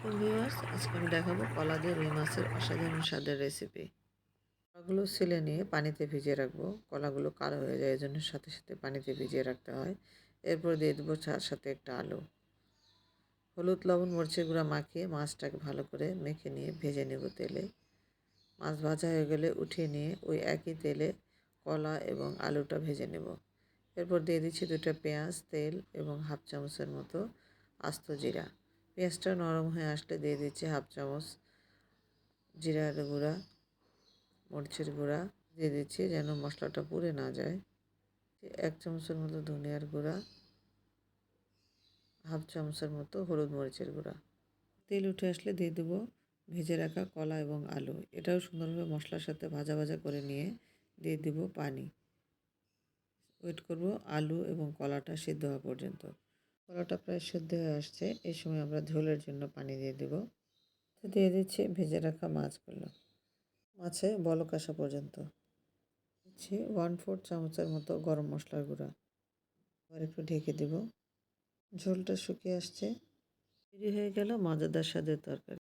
আসসালামাইকুম ভিউয়ার্স, আজকে আমি দেখাবো কলা দিয়ে রুই মাছের অসাধারণ স্বাদের রেসিপি। কলাগুলো ছিলে নিয়ে পানিতে ভিজিয়ে রাখবো। কলাগুলো কালো হয়ে যায়, এই জন্য সাথে সাথে পানিতে ভিজিয়ে রাখতে হয়। এরপর দিয়ে দেবো তার সাথে একটা আলু, হলুদ লবণ মরিচের গুঁড়া মাখিয়ে মাছটাকে ভালো করে মেখে নিয়ে ভেজে নেব তেলে। মাছ ভাজা হয়ে গেলে উঠিয়ে নিয়ে ওই একই তেলে কলা এবং আলুটা ভেজে নেব। এরপর দিয়ে দিচ্ছি 2টা পেঁয়াজ, তেল এবং হাফ চামচের মতো আস্ত জিরা। পেঁয়াজটা নরম হয়ে আসলে দিয়ে দিচ্ছি হাফ চামচ জিরার গুঁড়া, মরিচের গুঁড়া দিয়ে দিচ্ছি যেন মশলাটা পুড়ে না যায়। 1 চামচের মতো ধনিয়ার গুঁড়া, হাফ চামচের মতো হলুদ মরিচের গুঁড়া। তেল উঠে আসলে দিয়ে দেবো ভেজে রাখা কলা এবং আলু। এটাও সুন্দরভাবে মশলার সাথে ভাজা ভাজা করে নিয়ে দিয়ে দেবো পানি। ওয়েট করব আলু এবং কলাটা সিদ্ধ হওয়া পর্যন্ত। কলাটা প্রায় সিদ্ধ হয়ে আসছে, এই সময় আমরা ঝোলের জন্য পানি দিয়ে দেব। দিয়ে দিচ্ছি ভেজে রাখা মাছগুলো, মাছে বলক আসা পর্যন্ত। দিচ্ছি 1/4 চামচের মতো গরম মশলার গুঁড়া। আবার একটু ঢেকে দেব। ঝোলটা শুকিয়ে আসছে, তৈরি হয়ে গেল মজাদার স্বাদের তরকারি।